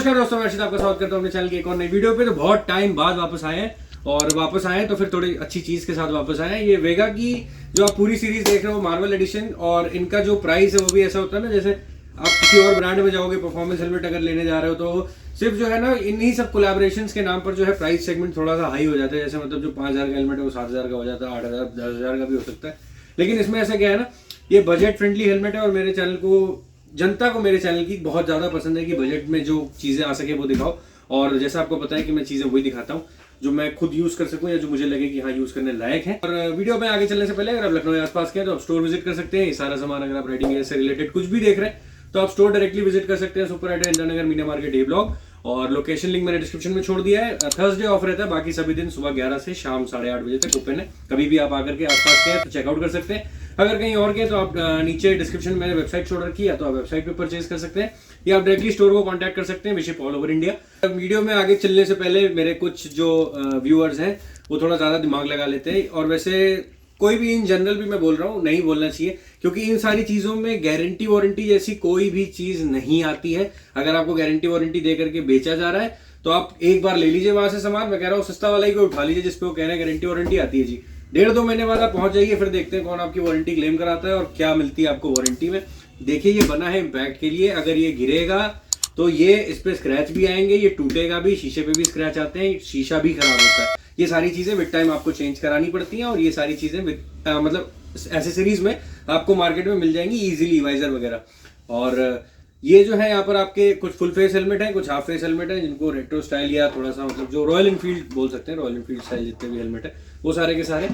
नमस्कार दोस्तों, मैं अर्षित आपका स्वागत करता हूं अपने चैनल की एक और नई वीडियो पे। तो बहुत टाइम बाद वापस आए हैं और वापस आए तो फिर थोड़ी अच्छी चीज के साथ वापस आए हैं। ये वेगा की जो आप पूरी सीरीज देख रहे हो मार्वल एडिशन, और इनका जो प्राइस है वो भी ऐसा होता है ना, जैसे आप किसी और ब्रांड में जाओगे परफॉर्मेंस हेलमेट अगर लेने जा रहे हो तो सिर्फ जो है ना इन्हीं सब कोलैबोरेशंस के नाम पर जो है प्राइस सेगमेंट थोड़ा सा हाई हो जाता है। जैसे मतलब जो 5000 का हेलमेट है वो 7000 का हो जाता है, 8000 10000 का भी हो सकता है। लेकिन इसमें ऐसा क्या है ना, ये बजट फ्रेंडली हेलमेट है और मेरे चैनल को, जनता को मेरे चैनल की बहुत ज़्यादा पसंद है कि बजट में जो चीज़ें आ सके वो दिखाओ। और जैसा आपको पता है कि मैं चीज़ें वही दिखाता हूँ जो मैं खुद यूज़ कर सकूँ या जो मुझे लगे कि हाँ यूज़ करने लायक है। और वीडियो में आगे चलने से पहले अगर आप लखनऊ के आसपास के हैं तो आप स्टोर विजिट कर सकते हैं। ये सारा सामान अगर आप राइडिंग से रिलेटेड कुछ भी देख रहे हैं तो आप स्टोर डायरेक्टली विजिट कर सकते हैं। Super rider, Indira Nagar, Meena market, ए ब्लॉक। और लोकेशन लिंक मैंने डिस्क्रिप्शन में छोड़ दिया है। थर्सडे ऑफ रहता है, बाकी सभी दिन सुबह 11 से शाम 8:30 बजे तक ओपन है। कभी भी आप आकर के आसपास के हैं तो चेकआउट कर सकते हैं। अगर कहीं और के तो आप नीचे डिस्क्रिप्शन में मैंने वेबसाइट छोड़ रखी है, तो आप वेबसाइट पे परचेज कर सकते हैं या आप डायरेक्टली स्टोर को कांटेक्ट कर सकते हैं। विशिप ऑल ओवर इंडिया। वीडियो में आगे चलने से पहले मेरे कुछ जो व्यूअर्स हैं वो थोड़ा ज़्यादा दिमाग लगा लेते हैं, और वैसे कोई भी इन जनरल भी मैं बोल रहा हूँ नहीं बोलना चाहिए, क्योंकि इन सारी चीज़ों में गारंटी वारंटी जैसी कोई भी चीज़ नहीं आती है। अगर आपको गारंटी वारंटी दे करके बेचा जा रहा है तो आप एक बार ले लीजिए वहां से सामान। मैं कह रहा हूँ सस्ता वाला ही कोई उठा लीजिए जिसपे वो कह रहे हैं गारंटी वारंटी आती है जी। 1.5-2 महीने बाद आप पहुंच जाइए, फिर देखते हैं कौन आपकी वारंटी क्लेम कराता है और क्या मिलती है आपको वारंटी में। देखिए ये बना है इम्पैक्ट के लिए, अगर ये गिरेगा तो ये इस पे स्क्रैच भी आएंगे, ये टूटेगा भी, शीशे पे भी स्क्रैच आते हैं, शीशा भी खराब होता है। ये सारी चीजें विद टाइम आपको चेंज करानी पड़ती हैं, और ये सारी चीजें मतलब एसेसरीज में आपको मार्केट में मिल जाएंगी इजीली, वाइजर वगैरह। और ये जो है यहाँ पर आपके कुछ फुल फेस हेलमेट है, कुछ हाफ फेस हेलमेट है, जिनको रेट्रो स्टाइल या थोड़ा सा मतलब जो रॉयल एनफील्ड बोल सकते हैं, रॉयल एनफील्ड स्टाइल जितने भी हेलमेट है वो सारे के सारे।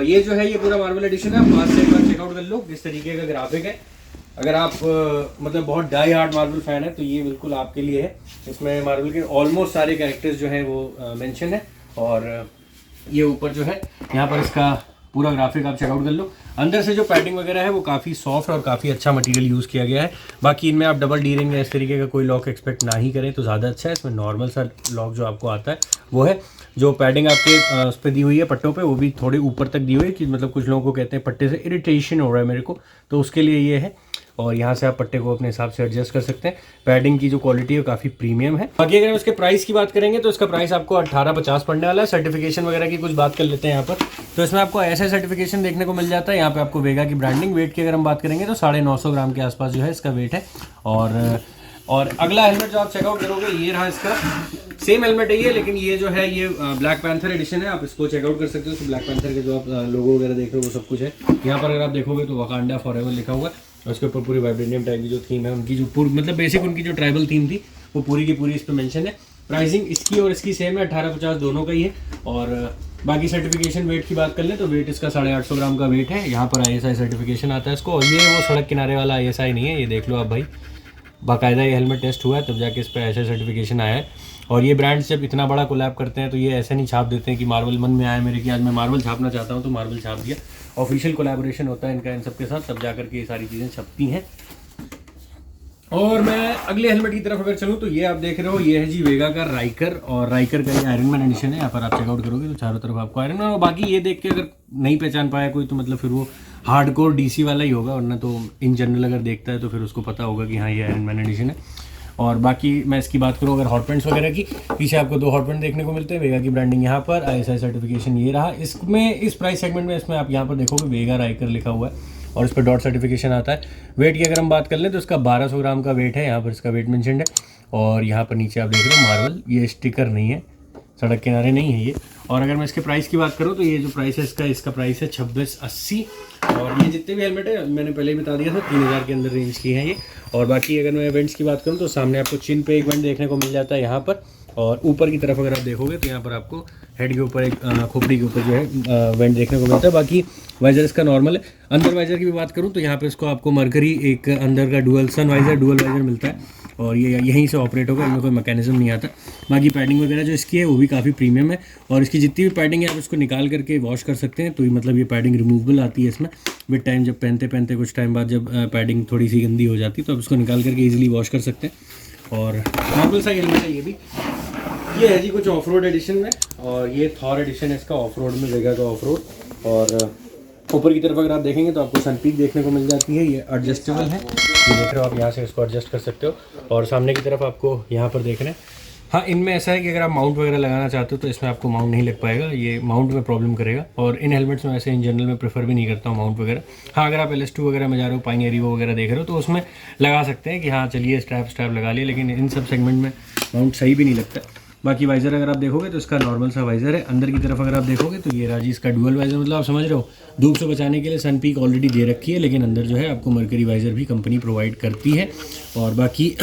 ये जो है ये पूरा मार्वल एडिशन है। पास से एक बार चेकआउट कर लो किस तरीके का ग्राफिक है। अगर आप मतलब बहुत डाई हार्ड मार्वल फैन है तो ये बिल्कुल आपके लिए है। इसमें मार्वल के ऑलमोस्ट सारे कैरेक्टर्स जो है वो मेंशन है, और ये ऊपर जो है यहाँ पर इसका पूरा ग्राफिक आप चेकआउट कर लो। अंदर से जो पैडिंग वगैरह है वो काफ़ी सॉफ्ट और काफ़ी अच्छा मटेरियल यूज़ किया गया है। बाकी इनमें आप डबल डी रिंग या इस तरीके का कोई लॉक एक्सपेक्ट ना ही करें तो ज़्यादा अच्छा है। इसमें नॉर्मल सा लॉक जो आपको आता है वो है। जो पैडिंग आपके उस पर दी हुई है पट्टों पे, वो भी थोड़ी ऊपर तक दी हुई है कि मतलब कुछ लोगों को कहते हैं पट्टे से इरिटेशन हो रहा है मेरे को, तो उसके लिए ये है। और यहाँ से आप पट्टे को अपने हिसाब से एडजस्ट कर सकते हैं। पैडिंग की जो क्वालिटी है काफ़ी प्रीमियम है। बाकी अगर हम इसके प्राइस की बात करेंगे तो इसका प्राइस आपको 1850 पड़ने वाला है। सर्टिफिकेशन वगैरह की कुछ बात कर लेते हैं यहाँ पर। तो इसमें आपको ऐसा सर्टिफिकेशन देखने को मिल जाता है। यहाँ पे आपको वेगा की ब्रांडिंग। वेट की अगर हम बात करेंगे तो 950 ग्राम के आसपास जो है इसका वेट है। और अगला हेलमेट जो आप चेकआउट करोगे ये रहा इसका। सेम हेलमेट है ये, लेकिन ये जो है ये ब्लैक पैंथर एडिशन है। आप इसको चेकआउट कर सकते हो। तो ब्लैक पैंथर के जो आप लोगो वगैरह देख रहे हो वो सब कुछ है यहाँ पर। अगर आप देखोगे तो वकांडा फॉरएवर लिखा हुआ है, और उसके ऊपर पूरी वाइब्रेनियम टाइप की जो थीम है उनकी, जो पूरी मतलब बेसिक उनकी जो ट्राइबल थीम थी वो पूरी की पूरी इस पर मेंशन है। प्राइसिंग इसकी और इसकी सेम है, 1850 दोनों का ही है। और बाकी सर्टिफिकेशन वेट की बात कर लें तो वेट इसका 850 ग्राम का वेट है। यहाँ पर ISI सर्टिफिकेशन आता है इसको, और ये वो सड़क किनारे वाला ISI नहीं है, ये देख लो आप भाई, बाकायदा ये हेलमेट टेस्ट हुआ है तब जाके इस पर ISI सर्टिफिकेशन आया है। और ये ब्रांड्स जब इतना बड़ा कोलैब करते हैं तो ये ऐसे नहीं छाप देते हैं कि मार्वल मन में आया मेरे कि आज मैं मार्वल छापना चाहता हूँ तो मार्वल छाप दिया। ऑफिशियल कोलैबोरेशन होता है इनका इन सब के साथ, तब जाकर के ये सारी चीज़ें छपती हैं। और मैं अगले हेलमेट की तरफ अगर चलूँ तो ये आप देख रहे हो, ये है जी वेगा का राइकर। और राइकर का ये आयरन मैन एडिशन है। यहाँ पर आप चेकआउट करोगे तो चारों तरफ आपको आयरन मैन। और बाकी ये देख के अगर नहीं पहचान पाया कोई तो मतलब फिर वो हार्डकोर DC वाला ही होगा, वरना तो इन जनरल अगर देखता है तो फिर उसको पता होगा कि हाँ ये आयरन मैन एडिशन है। और बाकी मैं इसकी बात करूँ अगर हॉट पैंट्स वगैरह की, पीछे आपको 2 हॉट पैंट देखने को मिलते हैं। वेगा की ब्रांडिंग यहाँ पर, ISI सर्टिफिकेशन ये रहा। इसमें इस प्राइस सेगमेंट में इसमें आप यहाँ पर देखोगे वेगा राइकर लिखा हुआ है और इस पर डॉट सर्टिफिकेशन आता है। वेट की अगर हम बात कर लें तो इसका 1200 ग्राम का वेट है। यहाँ पर इसका वेट मेंशन्ड है। और यहाँ पर नीचे आप देख रहे हो मार्वल, ये स्टिकर नहीं है, सड़क किनारे नहीं है ये। और अगर मैं इसके प्राइस की बात करूँ तो ये जो प्राइस है इसका प्राइस है 2680। और ये जितने भी हेलमेट है मैंने पहले ही बता दिया था 3000 के अंदर रेंज की है ये। और बाकी अगर मैं इवेंट्स की बात करूँ तो सामने आपको चिन पे एक इवेंट देखने को मिल जाता है यहाँ पर। और ऊपर की तरफ अगर आप देखोगे तो यहाँ पर आपको हेड के ऊपर एक खोपड़ी के ऊपर जो है वेंट देखने को मिलता है। बाकी वाइजर इसका नॉर्मल है। अंदर वाइजर की भी बात करूँ तो यहाँ पे इसको आपको मरकरी एक अंदर का डुअल वाइजर मिलता है, और ये यहीं से ऑपरेट होगा, इनमें कोई मैकेनिज्म नहीं आता। बाकी पैडिंग वगैरह जो इसकी है वो भी काफ़ी प्रीमियम है। और इसकी जितनी भी पैडिंग है आप इसको निकाल करके वॉश कर सकते हैं, तो ये मतलब ये पैडिंग रिमूवेबल आती है इसमें। विद टाइम जब पहनते कुछ टाइम बाद जब पैडिंग थोड़ी सी गंदी हो जाती है तो आप इसको निकाल करके ईजिली वॉश कर सकते हैं। और नॉर्मल सा हेलमेट है ये भी। ये है जी कुछ ऑफ रोड एडिशन में, और ये थॉर एडिशन है इसका ऑफ रोड में, वेगा का ऑफ रोड। और ऊपर की तरफ अगर आप देखेंगे तो आपको सनपीक देखने को मिल जाती है, ये एडजस्टेबल है, ये देख रहे हो आप, यहाँ से इसको एडजस्ट कर सकते हो। और सामने की तरफ आपको यहाँ पर देख रहे हैं, हाँ इनमें ऐसा है कि अगर आप माउंट वगैरह लगाना चाहते हो तो इसमें आपको माउंट नहीं लग पाएगा, ये माउंट में प्रॉब्लम करेगा। और इन हेलमेट्स में वैसे इन जनरल में प्रेफर भी नहीं करता हूँ माउंट वगैरह। हाँ अगर आप LS2 वगैरह में जा रहे हो, पाइनियर वगैरह देख रहे हो तो उसमें लगा सकते हैं कि हाँ चलिए स्ट्रैप लगा लिए, लेकिन इन सब सेगमेंट में माउंट सही भी नहीं लगता। बाकी वाइज़र अगर आप देखोगे तो इसका नॉर्मल सा वाइज़र है। अंदर की तरफ अगर आप देखोगे तो ये राजी इसका डुअल वाइज़र, मतलब आप समझ रहे हो धूप से बचाने के लिए सनपीक ऑलरेडी दे रखी है, लेकिन अंदर जो है आपको मर्करी वाइज़र भी कंपनी प्रोवाइड करती है। और बाकी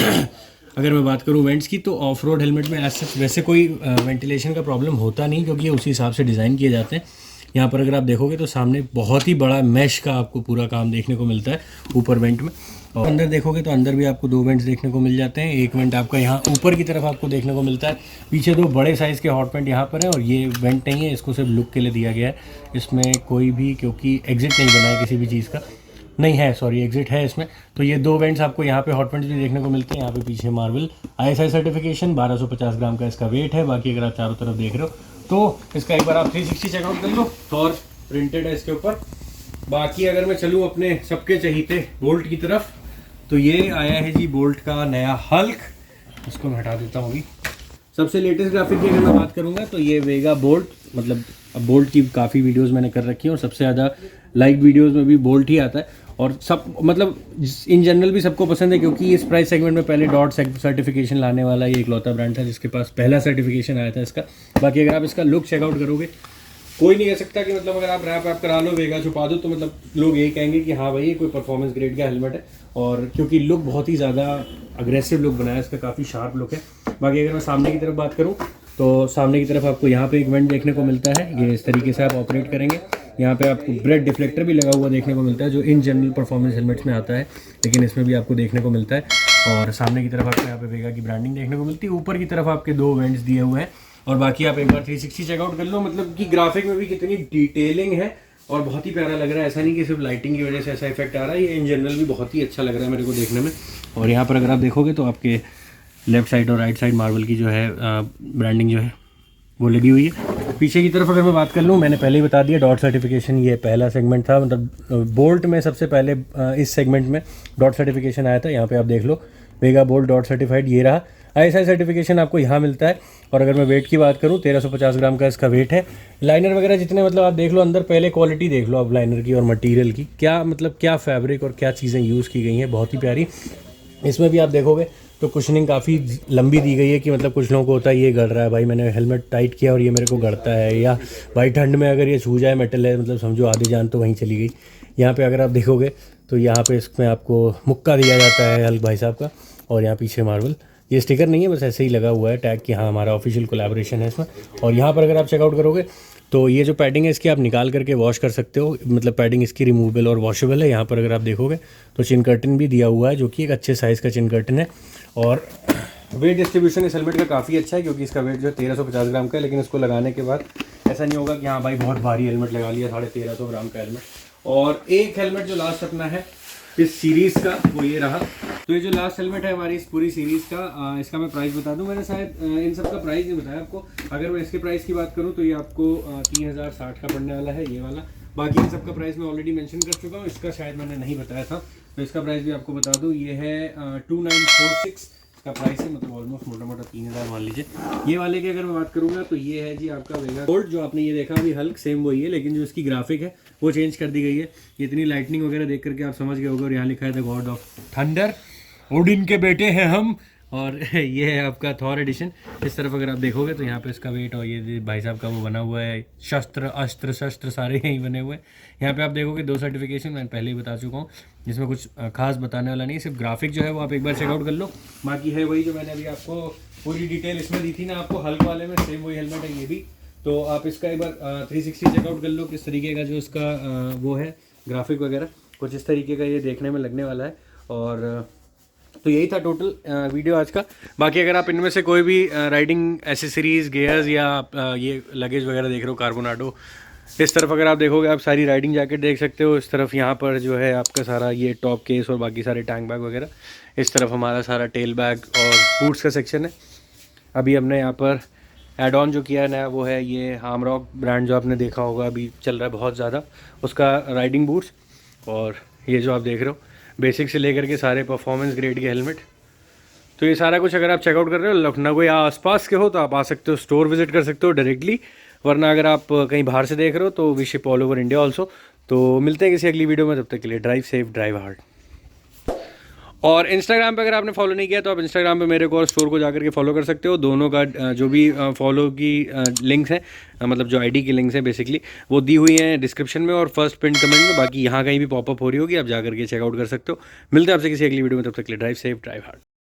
अगर मैं बात करूं वेंट्स की, तो ऑफ रोड हेलमेट में ऐसे वैसे कोई वेंटिलेशन का प्रॉब्लम होता नहीं, क्योंकि ये उसी हिसाब से डिज़ाइन किए जाते हैं। यहाँ पर अगर आप देखोगे तो सामने बहुत ही बड़ा मैश का आपको पूरा काम देखने को मिलता है ऊपर वेंट में। और अंदर देखोगे तो अंदर भी आपको 2 वेंट्स देखने को मिल जाते हैं। एक वेंट आपका यहाँ ऊपर की तरफ आपको देखने को मिलता है, पीछे 2 बड़े साइज़ के हॉट वेंट यहाँ पर है। और ये वेंट नहीं है, इसको सिर्फ लुक के लिए दिया गया है, इसमें कोई भी क्योंकि एग्जिट नहीं बना है किसी भी चीज़ का, नहीं है सॉरी एग्जिट है इसमें। तो ये 2 वेंट्स आपको यहाँ पे हॉट वेंट्स भी देखने को मिलते हैं। यहाँ पे पीछे मार्वल ISI सर्टिफिकेशन, 1250 ग्राम का इसका वेट है। बाकी अगर आप चारों तरफ देख रहे हो तो इसका एक बार आप 360 चेकआउट कर लो, और प्रिंटेड है इसके ऊपर। बाकी अगर मैं चलूँ अपने सबके चहीते बोल्ट की तरफ, तो ये आया है जी बोल्ट का नया हल्क, इसको मैं हटा देता हूँ अभी। सबसे लेटेस्ट ग्राफिक की अगर मैं बात करूँगा तो ये वेगा बोल्ट, मतलब अब बोल्ट की काफ़ी वीडियोस मैंने कर रखी हैं और सबसे ज़्यादा लाइक वीडियोस में भी बोल्ट ही आता है। और सब मतलब इन जनरल भी सबको पसंद है, क्योंकि इस प्राइस सेगमेंट में पहले डॉट सर्टिफिकेशन लाने वाला ये इकलौता ब्रांड था जिसके पास पहला सर्टिफिकेशन आया था इसका। बाकी अगर आप इसका लुक चेकआउट करोगे, कोई नहीं कह सकता कि मतलब अगर आप रैप करा लो, वेगा छुपा दो, तो मतलब लोग यही कहेंगे कि हाँ भाई ये कोई परफॉर्मेंस ग्रेड का हेलमेट है। और क्योंकि लुक बहुत ही ज़्यादा अग्रेसिव लुक बनाया है इसका, काफ़ी शार्प लुक है। बाकी अगर मैं सामने की तरफ बात करूँ तो सामने की तरफ आपको यहाँ पे एक वेंट देखने को मिलता है, ये इस तरीके से आप ऑपरेट करेंगे। यहाँ पे आपको ब्रेड डिफ्लेक्टर भी लगा हुआ देखने को मिलता है, जो इन जनरल परफॉर्मेंस हेलमेट्स में आता है, लेकिन इसमें भी आपको देखने को मिलता है। और सामने की तरफ आपको यहाँ पे वेगा की ब्रांडिंग देखने को मिलती है। ऊपर की तरफ आपके 2 वेंट्स दिए हुए हैं। और बाकी आप एक बार 360 चेकआउट कर लो, मतलब कि ग्राफिक में भी कितनी डिटेलिंग है और बहुत ही प्यारा लग रहा है। ऐसा नहीं कि सिर्फ लाइटिंग की वजह से ऐसा इफेक्ट आ रहा है, ये इन जनरल भी बहुत ही अच्छा लग रहा है मेरे को देखने में। और यहाँ पर अगर आप देखोगे तो आपके लेफ्ट साइड और राइट साइड मार्वल की जो है ब्रांडिंग जो है वो लगी हुई है। पीछे की तरफ अगर मैं बात कर लूँ, मैंने पहले ही बता दिया डॉट सर्टिफिकेशन ये पहला सेगमेंट था, मतलब बोल्ट में सबसे पहले इस सेगमेंट में डॉट सर्टिफिकेशन आया था। यहाँ पे आप देख लो वेगा बोल्ट डॉट सर्टिफाइड, ये रहा। ISI सर्टिफिकेशन आपको यहाँ मिलता है। और अगर मैं वेट की बात करूँ, 1350 ग्राम का इसका वेट है। लाइनर वगैरह जितने मतलब आप देख लो अंदर, पहले क्वालिटी देख लो आप लाइनर की और मटेरियल की, क्या मतलब क्या फैब्रिक और क्या चीज़ें यूज़ की गई हैं, बहुत ही प्यारी। इसमें भी आप देखोगे तो कुशनिंग काफ़ी लंबी दी गई है, कि मतलब कुछ लोगों को होता है ये गड़ रहा है भाई, मैंने हेलमेट टाइट किया और ये मेरे को गड़ता है, या भाई ठंड में अगर ये छू जाए मेटल है, मतलब समझो आधी जान तो वहीं चली गई। यहाँ पे अगर आप देखोगे तो यहाँ पे इसमें आपको मुक्का दिया जाता है हल्क भाई साहब का। और यहाँ पीछे मार्वल, ये स्टिकर नहीं है, बस ऐसे ही लगा हुआ है टैग कि हाँ हमारा ऑफिशियल कोलैबोरेशन है इसमें। और यहाँ पर अगर आप चेकआउट करोगे तो ये जो पैडिंग है इसकी आप निकाल करके वॉश कर सकते हो, मतलब पैडिंग इसकी रिमूवेबल और वॉशेबल है। यहाँ पर अगर आप देखोगे तो चिन कर्टन भी दिया हुआ है, जो कि एक अच्छे साइज़ का चिन कर्टन है। और वेट डिस्ट्रीब्यूशन इस हेलमेट का काफ़ी अच्छा है, क्योंकि इसका वेट जो है 1350 ग्राम का है, लेकिन इसको लगाने के बाद ऐसा नहीं होगा कि हाँ भाई बहुत भारी हेलमेट लगा लिया, 1350 ग्राम का हेलमेट। और एक हेलमेट जो लास्ट अपना है इस सीरीज़ का वो ये रहा। तो ये जो लास्ट हेलमेट है हमारी इस पूरी सीरीज़ का, इसका मैं प्राइस बता दूं। मैंने शायद इन सब का प्राइस नहीं बताया आपको। अगर मैं इसके प्राइस की बात करूं तो ये आपको 3060 का पड़ने वाला है, ये वाला। बाकी इन सब का प्राइस मैं ऑलरेडी मेंशन कर चुका हूं, इसका शायद मैंने नहीं बताया था, तो इसका प्राइस भी आपको बता दूं। ये है 2946 का प्राइस है, मतलब ऑलमोस्ट मोटा मोटा 3000 मान लीजिए। ये वाले की अगर मैं बात करूंगा तो ये है जी आपका वेगा गोल्ड, जो आपने ये देखा अभी हल्क सेम वही है, लेकिन जो इसकी ग्राफिक है वो चेंज कर दी गई है। इतनी लाइटनिंग वगैरह देख करके आप समझ गए होगे। और यहाँ लिखा है the God of thunder, Odin के बेटे हैं हम। और ये है आपका थॉर एडिशन। इस तरफ अगर आप देखोगे तो यहाँ पे इसका वेट और ये भाई साहब का वो बना हुआ है, शस्त्र अस्त्र शस्त्र सारे यहीं बने हुए हैं। यहाँ पे आप देखोगे 2 सर्टिफिकेशन मैंने पहले ही बता चुका हूँ, जिसमें कुछ खास बताने वाला नहीं, सिर्फ ग्राफिक जो है वो आप एक बार चेकआउट कर लो। बाकी है वही जो मैंने अभी आपको पूरी डिटेल इसमें दी थी ना आपको, हल्क वाले में सेम वही हेलमेट है ये भी। तो आप इसका एक बार 360 चेकआउट कर लो, किस तरीके का जो इसका वो है ग्राफिक वगैरह, कुछ इस तरीके का ये देखने में लगने वाला है। और तो यही था टोटल वीडियो आज का। बाकी अगर आप इनमें से कोई भी राइडिंग एसेसरीज़, गियर्स या ये लगेज वगैरह देख रहे हो, कार्बोनाडो, इस तरफ अगर आप देखोगे आप सारी राइडिंग जैकेट देख सकते हो। इस तरफ यहाँ पर जो है आपका सारा ये टॉप केस और बाकी सारे टैंक बैग वगैरह। इस तरफ हमारा सारा टेल बैग और बूट्स का सेक्शन है। अभी हमने यहाँ पर एड ऑन जो किया है नया वो है ये हामरॉक ब्रांड, जो आपने देखा होगा अभी चल रहा है बहुत ज़्यादा, उसका राइडिंग बूट्स। और ये जो आप देख रहे हो बेसिक से लेकर के सारे परफॉर्मेंस ग्रेड के हेलमेट। तो ये सारा कुछ अगर आप चेकआउट कर रहे हो लखनऊ या आसपास के हो तो आप आ सकते हो, स्टोर विजिट कर सकते हो डायरेक्टली। वरना अगर आप कहीं बाहर से देख रहे हो तो we ship all over India also. तो मिलते हैं किसी अगली वीडियो में, तब तक के लिए ड्राइव सेफ ड्राइव हार्ड। और इंस्टाग्राम पे अगर आपने फॉलो नहीं किया तो आप इंस्टाग्राम पे मेरे को और स्टोर को जाकर के फॉलो कर सकते हो। दोनों का जो भी फॉलो की लिंक्स हैं, मतलब जो आईडी की लिंक्स हैं बेसिकली, वो दी हुई हैं डिस्क्रिप्शन में और फर्स्ट पिन कमेंट में। बाकी यहाँ कहीं भी पॉपअप हो रही होगी, आप जाकर के चेकआउट कर सकते हो। मिलते हैं आपसे किसी अगली वीडियो में, तब तक के लिए ड्राइव सेफ ड्राइव हार्ड।